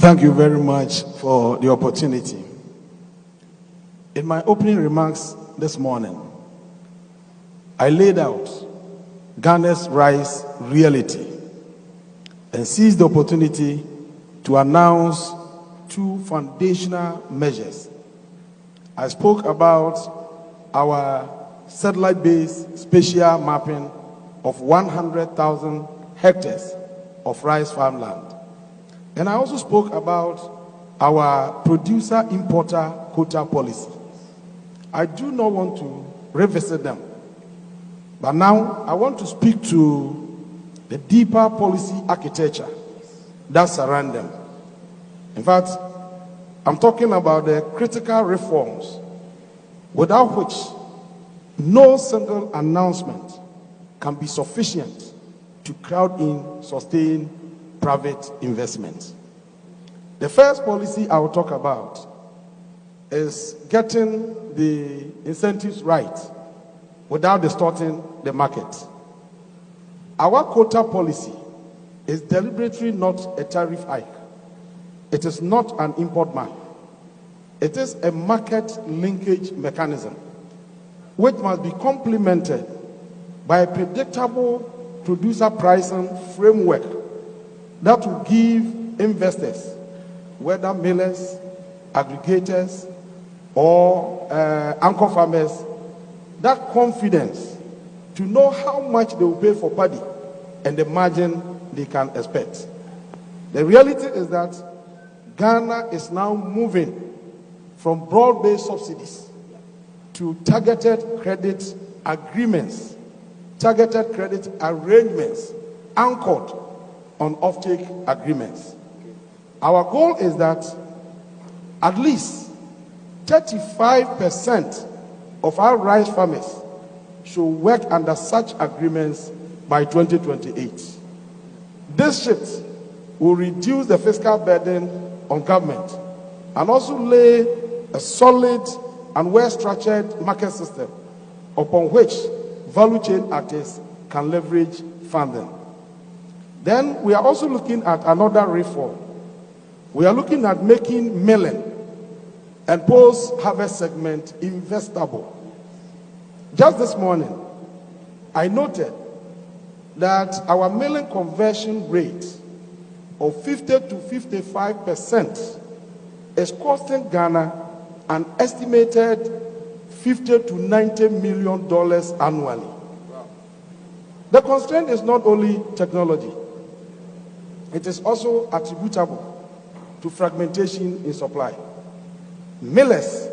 Thank you very much for the opportunity. In my opening remarks this morning, I laid out Ghana's rice reality and seized the opportunity to announce two foundational measures. I spoke about our satellite-based spatial mapping of 100,000 hectares of rice farmland. And I also spoke about our producer-importer quota policy. I do not want to revisit them. But now I want to speak to the deeper policy architecture that surrounds them. In fact, I'm talking about the critical reforms without which no single announcement can be sufficient to crowd in sustained private investment. The first policy I will talk about is getting the incentives right without distorting the market. Our quota policy is deliberately not a tariff hike. It is not an import ban. It is a market linkage mechanism which must be complemented by a predictable producer pricing framework that will give investors, whether millers, aggregators, or anchor farmers, that confidence to know how much they will pay for paddy and the margin they can expect. The reality is that Ghana is now moving from broad-based subsidies to targeted credit agreements, targeted credit arrangements anchored on offtake agreements. Our goal is that at least 35% of our rice farmers should work under such agreements by 2028. This shift will reduce the fiscal burden on government and also lay a solid and well-structured market system upon which value chain actors can leverage funding. Then we are also looking at another reform. We are looking at making milling and post-harvest segment investable. Just this morning, I noted that our milling conversion rate of 50 to 55% is costing Ghana an estimated $50 to $90 million annually. The constraint is not only technology, it is also attributable to fragmentation in supply. Millers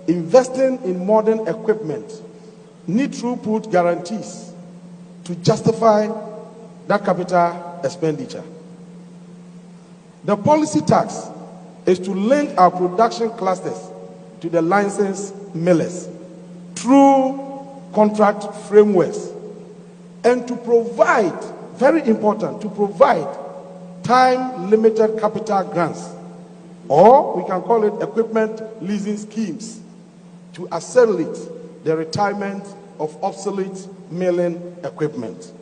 investing in modern equipment need throughput guarantees to justify that capital expenditure. The policy tax is to link our production clusters to the licensed millers through contract frameworks and to provide, very important, to provide time-limited capital grants, or we can call it equipment leasing schemes, to accelerate the retirement of obsolete milling equipment.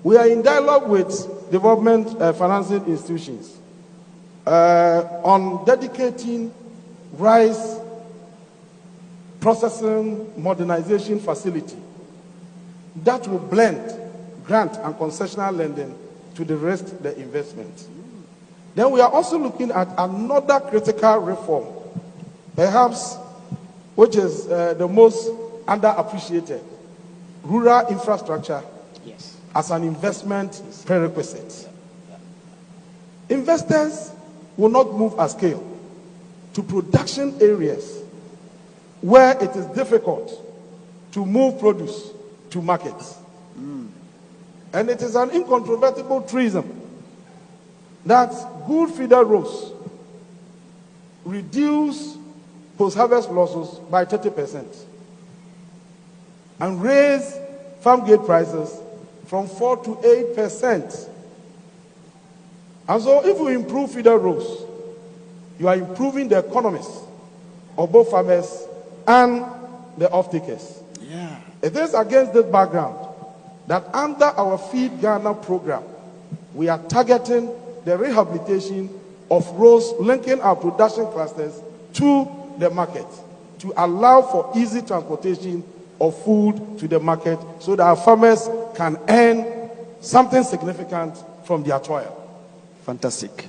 We are in dialogue with development financing institutions on dedicating rice processing modernization facility that will blend grant and concessional lending to the rest the investment. Then we are also looking at another critical reform, perhaps which is the most underappreciated, rural infrastructure as an investment prerequisite. Investors will not move at scale to production areas where it is difficult to move produce to markets. And it is an incontrovertible truism that good feeder rows reduce post-harvest losses by 30% and raise farm gate prices from 4 to 8%. And so if we improve feeder rows, you are improving the economies of both farmers and the off-takers. It is against this background that under our Feed Ghana program, we are targeting the rehabilitation of roads linking our production clusters to the market to allow for easy transportation of food to the market so that our farmers can earn something significant from their toil. Fantastic.